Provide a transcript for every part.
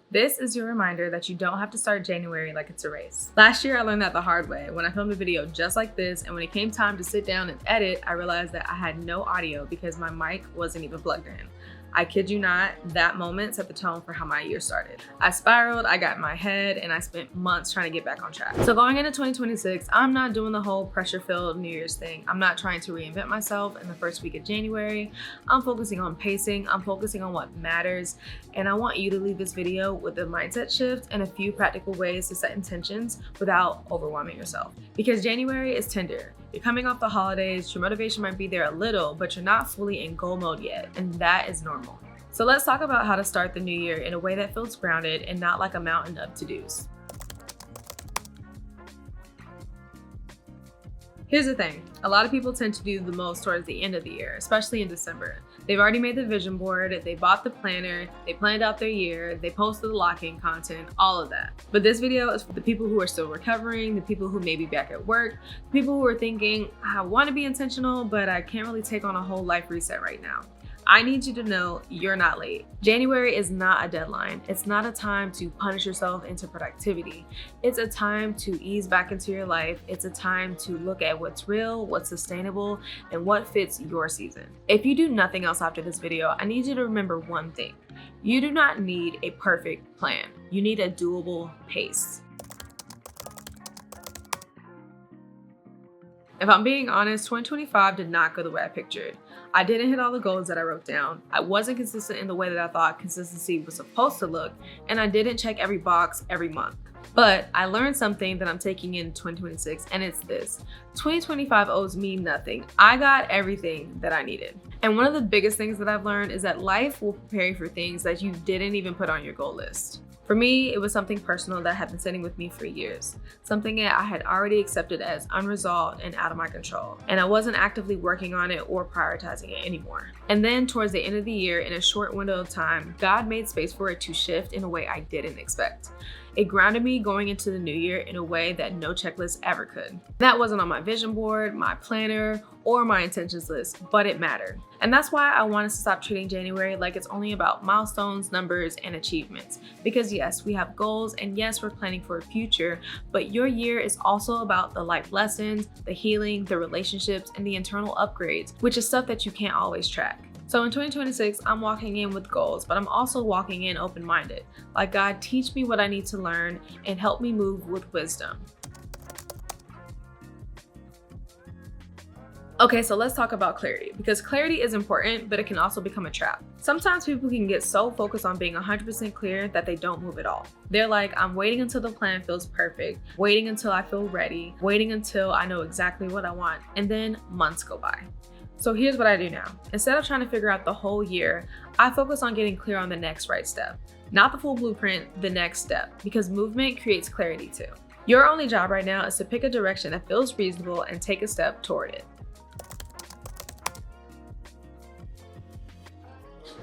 This is your reminder that you don't have to start January like it's a race. Last year, I learned that the hard way when I filmed a video just like this, and when it came time to sit down and edit, I realized that I had no audio because my mic wasn't even plugged in. I kid you not, that moment set the tone for how my year started. I spiraled, I got in my head, and I spent months trying to get back on track. So going into 2026, I'm not doing the whole pressure-filled New Year's thing. I'm not trying to reinvent myself in the first week of January. I'm focusing on pacing, I'm focusing on what matters, and I want you to leave this video with a mindset shift and a few practical ways to set intentions without overwhelming yourself. Because January is tender. You're coming off the holidays, your motivation might be there a little, but you're not fully in goal mode yet, and that is normal. So let's talk about how to start the new year in a way that feels grounded and not like a mountain of to-dos. Here's the thing, a lot of people tend to do the most towards the end of the year, especially in December. They've already made the vision board, they bought the planner, they planned out their year, they posted the lock-in content, all of that. But this video is for the people who are still recovering, the people who may be back at work, people who are thinking, I want to be intentional, but I can't really take on a whole life reset right now. I need you to know you're not late. January is not a deadline. It's not a time to punish yourself into productivity. It's a time to ease back into your life. It's a time to look at what's real, what's sustainable, and what fits your season. If you do nothing else after this video, I need you to remember one thing. You do not need a perfect plan. You need a doable pace. If I'm being honest, 2025 did not go the way I pictured. I didn't hit all the goals that I wrote down. I wasn't consistent in the way that I thought consistency was supposed to look, and I didn't check every box every month. But I learned something that I'm taking in 2026, and it's this. 2025 owes me nothing. I got everything that I needed. And one of the biggest things that I've learned is that life will prepare you for things that you didn't even put on your goal list. For me, it was something personal that had been sitting with me for years, something that I had already accepted as unresolved and out of my control, and I wasn't actively working on it or prioritizing it anymore. And then towards the end of the year, in a short window of time, God made space for it to shift in a way I didn't expect. It grounded me going into the new year in a way that no checklist ever could. That wasn't on my vision board, my planner, or my intentions list, but it mattered. And that's why I want us to stop treating January like it's only about milestones, numbers, and achievements. Because yes, we have goals, and yes, we're planning for a future, but your year is also about the life lessons, the healing, the relationships, and the internal upgrades, which is stuff that you can't always track. So in 2026, I'm walking in with goals, but I'm also walking in open-minded. Like, God, teach me what I need to learn and help me move with wisdom. Okay, so let's talk about clarity, because clarity is important, but it can also become a trap. Sometimes people can get so focused on being 100% clear that they don't move at all. They're like, I'm waiting until the plan feels perfect, waiting until I feel ready, waiting until I know exactly what I want, and then months go by. So here's what I do now. Instead of trying to figure out the whole year, I focus on getting clear on the next right step. Not the full blueprint, the next step, because movement creates clarity too. Your only job right now is to pick a direction that feels reasonable and take a step toward it.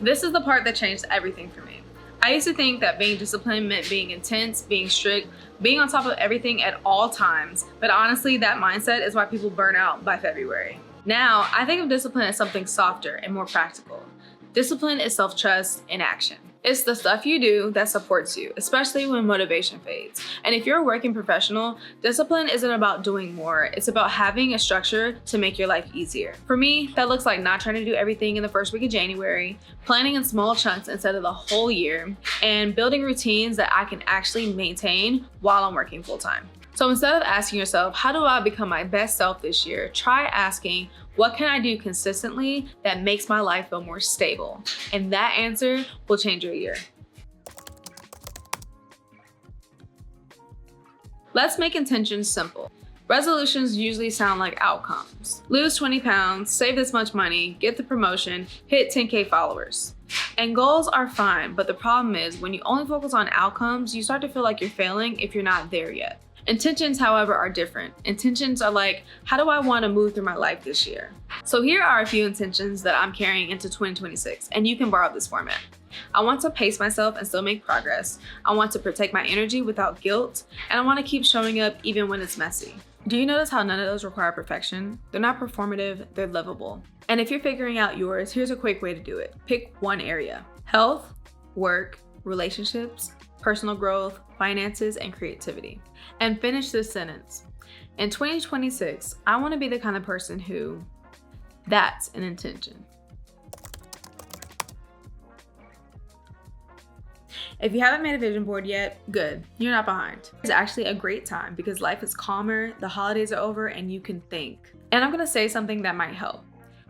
This is the part that changed everything for me. I used to think that being disciplined meant being intense, being strict, being on top of everything at all times, but honestly, that mindset is why people burn out by February. Now, I think of discipline as something softer and more practical. Discipline is self-trust in action. It's the stuff you do that supports you, especially when motivation fades. And if you're a working professional, discipline isn't about doing more. It's about having a structure to make your life easier. For me, that looks like not trying to do everything in the first week of January, planning in small chunks instead of the whole year, and building routines that I can actually maintain while I'm working full-time. So instead of asking yourself, how do I become my best self this year? Try asking, what can I do consistently that makes my life feel more stable? And that answer will change your year. Let's make intentions simple. Resolutions usually sound like outcomes. Lose 20 pounds, save this much money, get the promotion, hit 10K followers. And goals are fine, but the problem is when you only focus on outcomes, you start to feel like you're failing if you're not there yet. Intentions, however, are different. Intentions are like, how do I want to move through my life this year? So here are a few intentions that I'm carrying into 2026, and you can borrow this format. I want to pace myself and still make progress. I want to protect my energy without guilt, and I want to keep showing up even when it's messy. Do you notice how none of those require perfection? They're not performative, they're livable. And if you're figuring out yours, here's a quick way to do it. Pick one area: health, work, relationships, personal growth, finances, and creativity. And finish this sentence. In 2026, I want to be the kind of person who, that's an intention. If you haven't made a vision board yet, good, you're not behind. It's actually a great time because life is calmer, the holidays are over, and you can think. And I'm gonna say something that might help.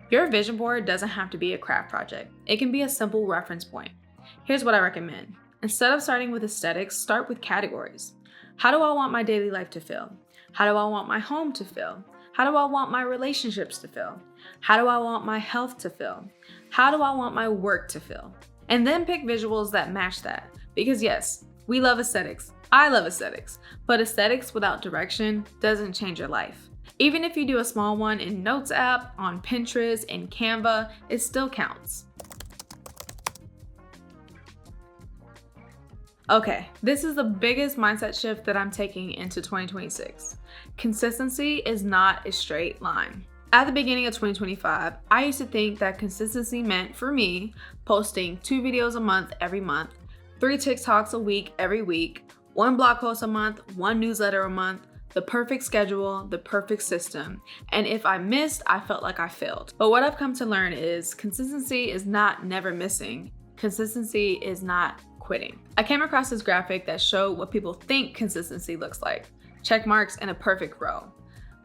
Your vision board doesn't have to be a craft project. It can be a simple reference point. Here's what I recommend. Instead of starting with aesthetics, start with categories. How do I want my daily life to feel? How do I want my home to feel? How do I want my relationships to feel? How do I want my health to feel? How do I want my work to feel? And then pick visuals that match that. Because yes, we love aesthetics. I love aesthetics. But aesthetics without direction doesn't change your life. Even if you do a small one in Notes app, on Pinterest, in Canva, it still counts. Okay, this is the biggest mindset shift that I'm taking into 2026. Consistency is not a straight line. At the beginning of 2025, I used to think that consistency meant, for me, posting 2 videos a month every month, 3 TikToks a week every week, 1 blog post a month, 1 newsletter a month, the perfect schedule, the perfect system. And if I missed, I felt like I failed. But what I've come to learn is consistency is not never missing. Consistency is not quitting. I came across this graphic that showed what people think consistency looks like. Check marks in a perfect row.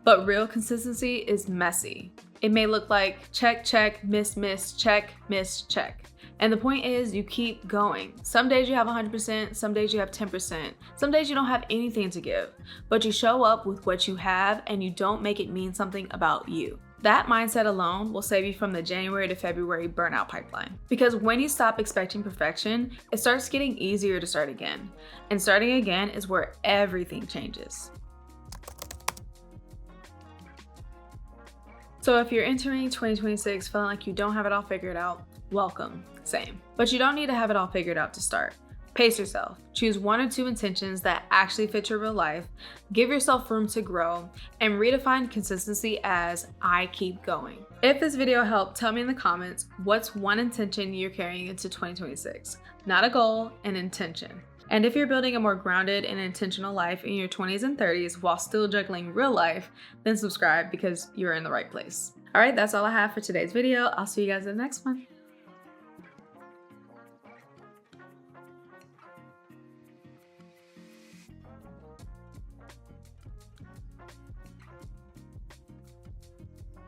But real consistency is messy. It may look like check, check, miss, miss, check, miss, check. And the point is you keep going. Some days you have 100%, some days you have 10%, some days you don't have anything to give, but you show up with what you have and you don't make it mean something about you. That mindset alone will save you from the January to February burnout pipeline. Because when you stop expecting perfection, it starts getting easier to start again. And starting again is where everything changes. So if you're entering 2026 feeling like you don't have it all figured out, welcome, same. But you don't need to have it all figured out to start. Pace yourself. Choose 1 or 2 intentions that actually fit your real life. Give yourself room to grow and redefine consistency as I keep going. If this video helped, tell me in the comments what's 1 intention you're carrying into 2026. Not a goal, an intention. And if you're building a more grounded and intentional life in your 20s and 30s while still juggling real life, then subscribe because you're in the right place. All right, that's all I have for today's video. I'll see you guys in the next one.